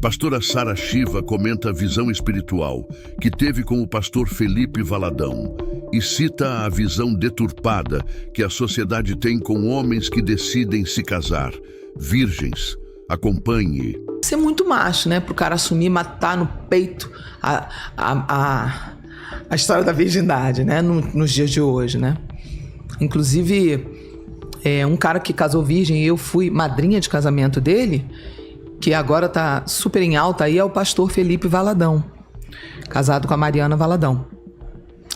pastora Sara Shiva comenta a visão espiritual que teve com o pastor Felipe Valadão e cita a visão deturpada que a sociedade tem com homens que decidem se casar, virgens. Acompanhe. Ser muito macho, né? Pro cara assumir, matar no peito a história da virgindade, né? Nos dias de hoje, né? Inclusive, um cara que casou virgem e eu fui madrinha de casamento dele, que agora tá super em alta aí, é o pastor Felipe Valadão, casado com a Mariana Valadão.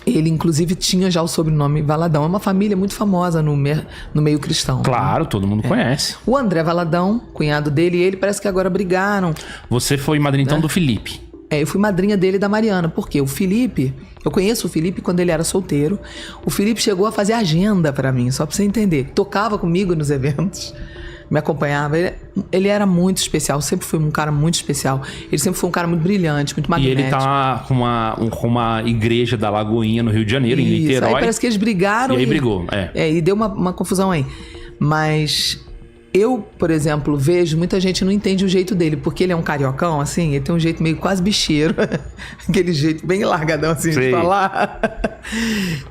Ele, inclusive, tinha já o sobrenome Valadão. É uma família muito famosa no meio cristão. Claro, né? Todo mundo conhece. O André Valadão, cunhado dele, e ele parece que agora brigaram. Você foi madrinha, então, do Felipe. Eu fui madrinha dele e da Mariana. Por quê? O Felipe, eu conheço o Felipe quando ele era solteiro. O Felipe chegou a fazer agenda pra mim, só pra você entender. Tocava comigo nos eventos. Me acompanhava. Ele era muito especial, sempre foi um cara muito especial. Ele sempre foi um cara muito brilhante, muito magnético. E ele tá com uma igreja da Lagoinha no Rio de Janeiro, em Niterói. Aí parece que eles brigaram. E aí brigou, e deu uma confusão aí. Mas eu, por exemplo, vejo muita gente não entende o jeito dele, porque ele é um cariocão, assim, ele tem um jeito meio quase bicheiro. Aquele jeito bem largadão, assim, de falar.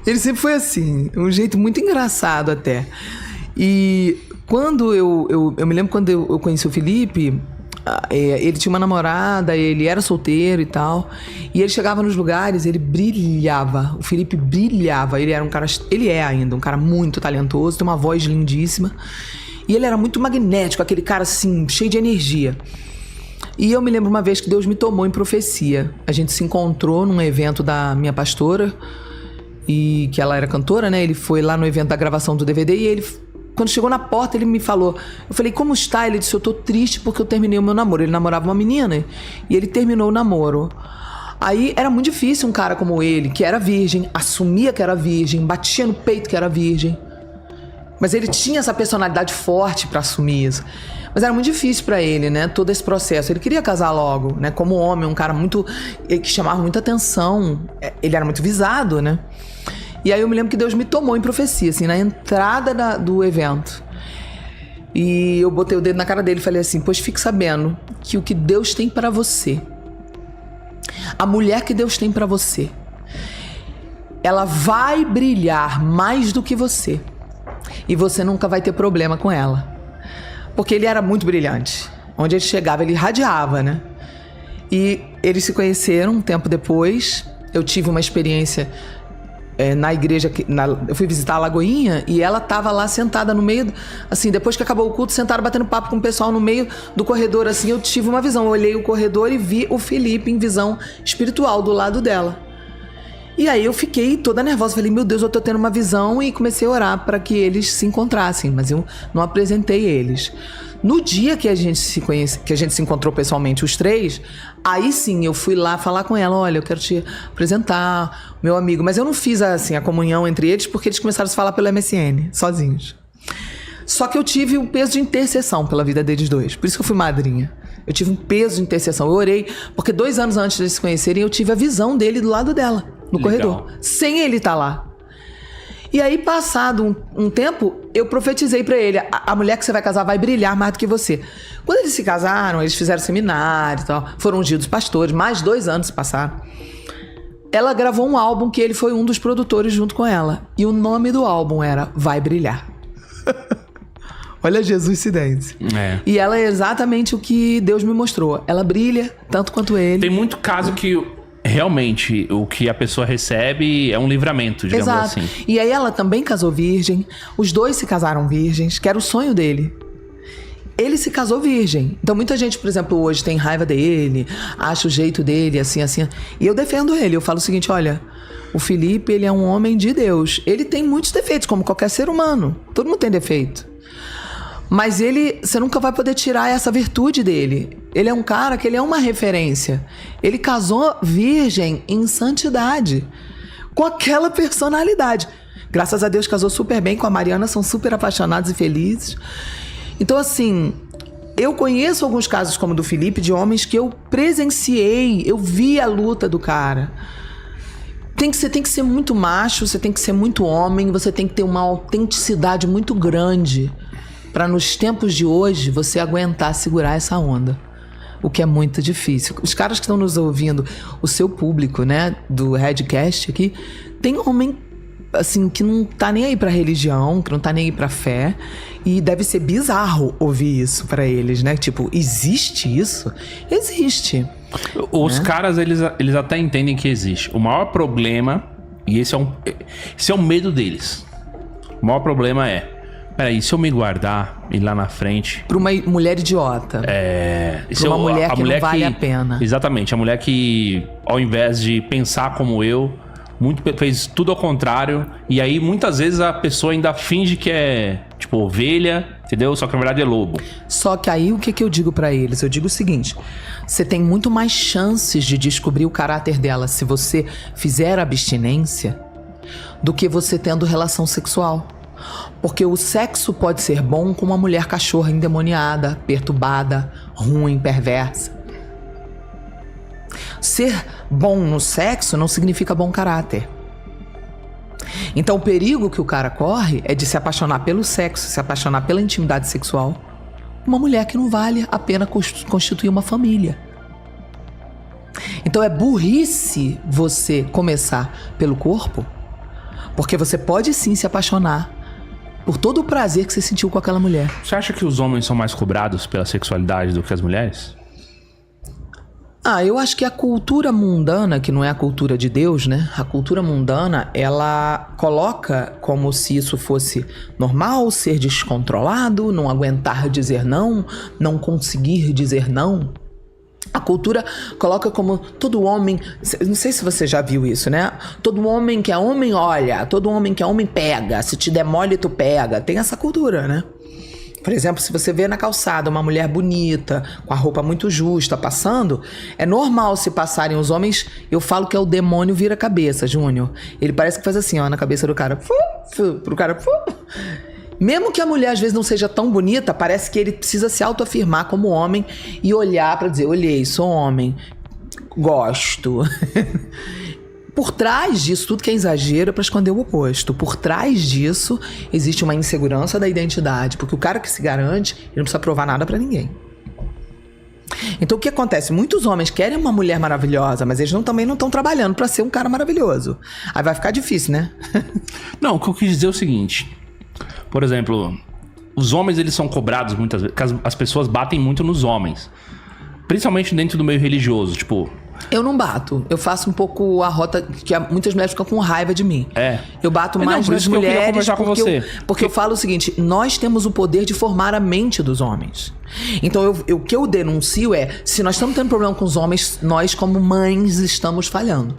Ele sempre foi assim, um jeito muito engraçado até. E quando eu me lembro quando eu conheci o Felipe, ele tinha uma namorada, ele era solteiro e tal, e ele chegava nos lugares, ele brilhava. O Felipe brilhava. Ele é ainda um cara muito talentoso, tem uma voz lindíssima, e ele era muito magnético, aquele cara assim, cheio de energia. E eu me lembro uma vez que Deus me tomou em profecia. A gente se encontrou num evento da minha pastora, e que ela era cantora, né? Ele foi lá no evento da gravação do DVD, e ele, quando chegou na porta, ele me falou. Eu falei, como está? Ele disse, eu tô triste porque eu terminei o meu namoro. Ele namorava uma menina e ele terminou o namoro. Aí era muito difícil um cara como ele, que era virgem, assumia que era virgem, batia no peito que era virgem. Mas ele tinha essa personalidade forte pra assumir isso. Mas era muito difícil pra ele, né? Todo esse processo. Ele queria casar logo, né? Como homem, um cara que chamava muita atenção. Ele era muito visado, né? E aí eu me lembro que Deus me tomou em profecia, assim, na entrada do evento. E eu botei o dedo na cara dele e falei assim, pois fique sabendo que o que Deus tem pra você, a mulher que Deus tem pra você, ela vai brilhar mais do que você. E você nunca vai ter problema com ela. Porque ele era muito brilhante. Onde ele chegava, ele irradiava, né? E eles se conheceram um tempo depois. Eu tive uma experiência na igreja, eu fui visitar a Lagoinha e ela tava lá sentada no meio, assim, depois que acabou o culto, sentada batendo papo com o pessoal no meio do corredor, assim, eu tive uma visão, eu olhei o corredor e vi o Felipe em visão espiritual do lado dela. E aí eu fiquei toda nervosa, falei, meu Deus, eu tô tendo uma visão, e comecei a orar para que eles se encontrassem, mas eu não apresentei eles. No dia que a gente se encontrou pessoalmente, os três, aí sim eu fui lá falar com ela, olha, eu quero te apresentar meu amigo, mas eu não fiz assim a comunhão entre eles, porque eles começaram a se falar pelo MSN, sozinhos. Só que eu tive um peso de intercessão pela vida deles dois, por isso que eu fui madrinha. Eu tive um peso de intercessão, eu orei, porque 2 anos antes de eles se conhecerem, eu tive a visão dele do lado dela, no corredor, sem ele estar lá. E aí, passado um tempo, eu profetizei pra ele, a mulher que você vai casar vai brilhar mais do que você. Quando eles se casaram, eles fizeram seminário e tal, foram ungidos pastores, mais 2 anos se passaram. Ela gravou um álbum que ele foi um dos produtores junto com ela. E o nome do álbum era Vai Brilhar. Olha Jesus Cidência. E ela é exatamente o que Deus me mostrou. Ela brilha tanto quanto ele. Tem muito caso que realmente o que a pessoa recebe é um livramento, digamos assim. E aí ela também casou virgem. Os dois se casaram virgens, que era o sonho dele. Ele se casou virgem. Então muita gente, por exemplo, hoje tem raiva dele, acha o jeito dele assim, assim. E eu defendo ele. Eu falo o seguinte, olha, o Felipe, ele é um homem de Deus. Ele tem muitos defeitos, como qualquer ser humano. Todo mundo tem defeito. Mas você nunca vai poder tirar essa virtude dele. Ele é um cara que ele é uma referência. Ele casou virgem em santidade, com aquela personalidade. Graças a Deus casou super bem com a Mariana, são super apaixonados e felizes. Então, assim, eu conheço alguns casos como o do Felipe, de homens que eu presenciei, eu vi a luta do cara. Você tem que ser muito macho, você tem que ser muito homem, você tem que ter uma autenticidade muito grande para nos tempos de hoje você aguentar segurar essa onda. o que é muito difícil. Os caras que estão nos ouvindo, o seu público, né, do Redcast aqui, tem homem, assim, que não tá nem aí pra religião, que não tá nem aí pra fé, e deve ser bizarro ouvir isso pra eles, né? Tipo, existe isso? Existe. Os caras, eles até entendem que existe. O maior problema, e esse é o medo deles. O maior problema é, peraí, se eu me guardar e lá na frente... Pra uma mulher idiota. Pra uma mulher que não vale a pena. Exatamente. A mulher que, ao invés de pensar como eu, fez tudo ao contrário. E aí, muitas vezes, a pessoa ainda finge que é, tipo, ovelha, entendeu? Só que, na verdade, é lobo. Só que aí, o que eu digo pra eles? Eu digo o seguinte: você tem muito mais chances de descobrir o caráter dela se você fizer abstinência do que você tendo relação sexual. Porque o sexo pode ser bom com uma mulher cachorra endemoniada, perturbada, ruim, perversa. Ser bom no sexo não significa bom caráter. Então o perigo que o cara corre é de se apaixonar pelo sexo, se apaixonar pela intimidade sexual. Uma mulher que não vale a pena constituir uma família. Então é burrice você começar pelo corpo, porque você pode sim se apaixonar por todo o prazer que você sentiu com aquela mulher. Você acha que os homens são mais cobrados pela sexualidade do que as mulheres? Eu acho que a cultura mundana, que não é a cultura de Deus, né? A cultura mundana, ela coloca como se isso fosse normal, ser descontrolado, não aguentar dizer não conseguir dizer não. A cultura coloca como todo homem... Não sei se você já viu isso, né? Todo homem que é homem olha, todo homem que é homem pega, se te der mole tu pega. Tem essa cultura, né? Por exemplo, se você vê na calçada uma mulher bonita, com a roupa muito justa, passando, é normal se passarem os homens, eu falo que é o demônio vira-cabeça, Júnior. Ele parece que faz assim, ó, na cabeça do cara. Pro cara. Mesmo que a mulher às vezes não seja tão bonita, parece que ele precisa se autoafirmar como homem e olhar pra dizer, olhei, sou homem, gosto. Por trás disso, tudo que é exagero é pra esconder o oposto. Por trás disso, existe uma insegurança da identidade. Porque o cara que se garante, ele não precisa provar nada pra ninguém. Então, o que acontece? Muitos homens querem uma mulher maravilhosa, mas eles também não estão trabalhando pra ser um cara maravilhoso. Aí vai ficar difícil, né? Não, o que eu quis dizer é o seguinte. Por exemplo, os homens, eles são cobrados muitas vezes, porque as pessoas batem muito nos homens. Principalmente dentro do meio religioso, tipo... Eu não bato. Eu faço um pouco a rota que muitas mulheres ficam com raiva de mim. Eu bato mais nas mulheres porque eu falo o seguinte, nós temos o poder de formar a mente dos homens. Então o que eu denuncio é, se nós estamos tendo problema com os homens, nós como mães estamos falhando.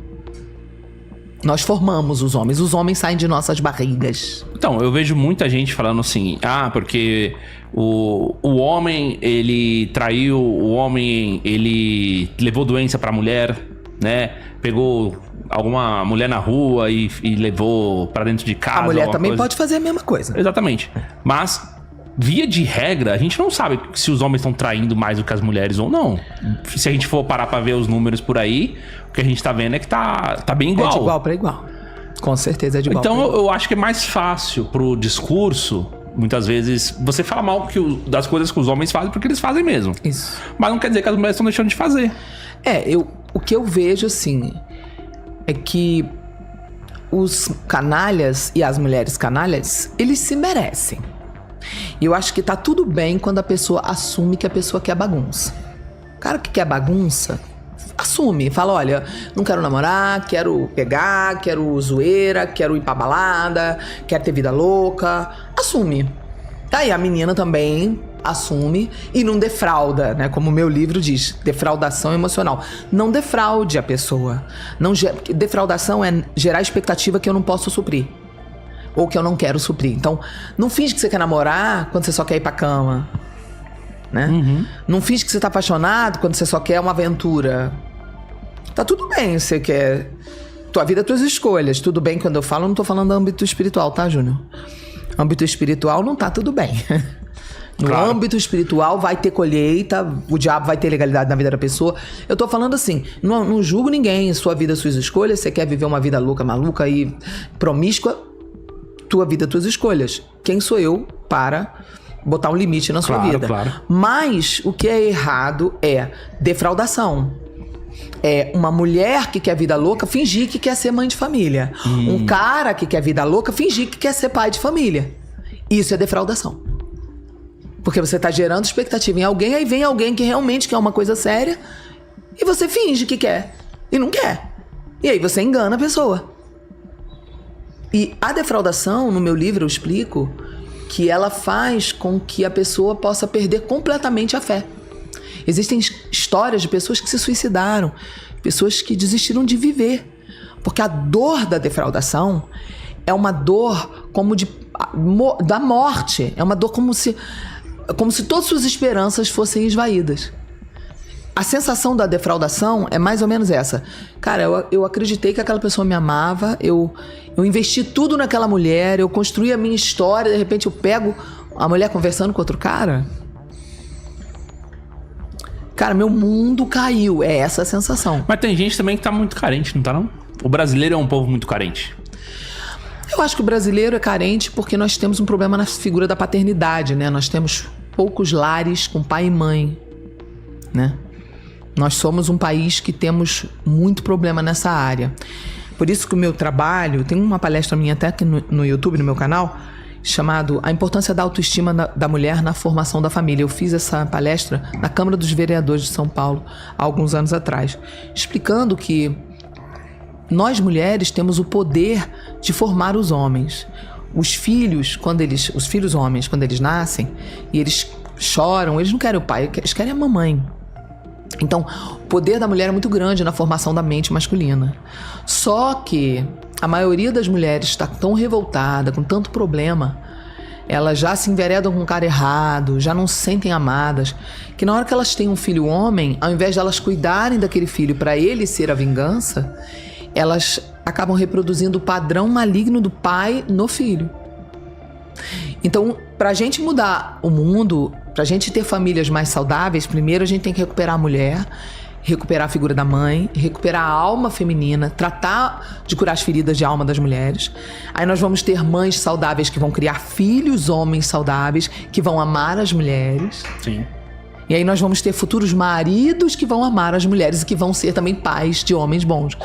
Nós formamos os homens saem de nossas barrigas. Então, eu vejo muita gente falando assim, porque o homem, ele traiu, o homem, ele levou doença pra mulher, né? Pegou alguma mulher na rua e levou pra dentro de casa. A mulher também pode fazer a mesma coisa. Exatamente. Mas, via de regra, a gente não sabe se os homens estão traindo mais do que as mulheres ou não. Se a gente for parar pra ver os números por aí, o que a gente tá vendo é que tá bem igual. É de igual pra igual. Com certeza é de igual então, pra igual. Eu acho que é mais fácil pro discurso, muitas vezes, você fala mal das coisas que os homens fazem porque eles fazem mesmo. Isso. Mas não quer dizer que as mulheres estão deixando de fazer. O que eu vejo, assim, é que os canalhas e as mulheres canalhas, eles se merecem. E eu acho que tá tudo bem quando a pessoa assume que a pessoa quer bagunça. O cara que quer bagunça, assume. Fala, olha, não quero namorar, quero pegar, quero zoeira, quero ir pra balada, quero ter vida louca. Assume. Aí a menina também assume e não defrauda, né? Como o meu livro diz, defraudação emocional. Não defraude a pessoa. Defraudação é gerar expectativa que eu não posso suprir. Ou que eu não quero suprir. Então, não finge que você quer namorar quando você só quer ir pra cama. Né? Uhum. Não finge que você tá apaixonado quando você só quer uma aventura. Tá tudo bem, você quer... Tua vida, tuas escolhas. Tudo bem, quando eu falo, eu não tô falando do âmbito espiritual, tá, Júnior? Âmbito espiritual não tá tudo bem. No âmbito espiritual vai ter colheita, o diabo vai ter legalidade na vida da pessoa. Eu tô falando assim, não julgo ninguém, sua vida, suas escolhas. Você quer viver uma vida louca, maluca e promíscua? Tua vida, tuas escolhas. Quem sou eu para botar um limite na sua vida. Claro. Mas o que é errado é defraudação. É uma mulher que quer vida louca fingir que quer ser mãe de família. Um cara que quer vida louca fingir que quer ser pai de família. Isso é defraudação. Porque você tá gerando expectativa em alguém, aí vem alguém que realmente quer uma coisa séria e você finge que quer e não quer. E aí você engana a pessoa. E a defraudação, no meu livro eu explico que ela faz com que a pessoa possa perder completamente a fé. Existem histórias de pessoas que se suicidaram, pessoas que desistiram de viver. Porque a dor da defraudação é uma dor como da morte. É uma dor como se todas suas esperanças fossem esvaídas. A sensação da defraudação é mais ou menos essa. Cara, eu acreditei que aquela pessoa me amava, eu investi tudo naquela mulher, eu construí a minha história, de repente eu pego a mulher conversando com outro cara. Cara, meu mundo caiu. É essa a sensação. Mas tem gente também que tá muito carente, não tá não? O brasileiro é um povo muito carente. Eu acho que o brasileiro é carente porque nós temos um problema na figura da paternidade, né? Nós temos poucos lares com pai e mãe, né? Nós somos um país que temos muito problema nessa área. Por isso que o meu trabalho... Tem uma palestra minha até aqui no YouTube, no meu canal, chamado A Importância da Autoestima da Mulher na Formação da Família. Eu fiz essa palestra na Câmara dos Vereadores de São Paulo, há alguns anos atrás, explicando que nós mulheres temos o poder de formar os homens. Os filhos homens, quando eles nascem e eles choram, eles não querem o pai, eles querem a mamãe. Então, o poder da mulher é muito grande na formação da mente masculina. Só que a maioria das mulheres está tão revoltada, com tanto problema, elas já se enveredam com o cara errado, já não se sentem amadas, que na hora que elas têm um filho homem, ao invés de elas cuidarem daquele filho para ele ser a vingança, elas acabam reproduzindo o padrão maligno do pai no filho. Então, pra gente mudar o mundo, pra gente ter famílias mais saudáveis, primeiro a gente tem que recuperar a mulher, recuperar a figura da mãe, recuperar a alma feminina, tratar de curar as feridas de alma das mulheres. Aí nós vamos ter mães saudáveis que vão criar filhos homens saudáveis, que vão amar as mulheres. Sim. E aí nós vamos ter futuros maridos que vão amar as mulheres e que vão ser também pais de homens bons.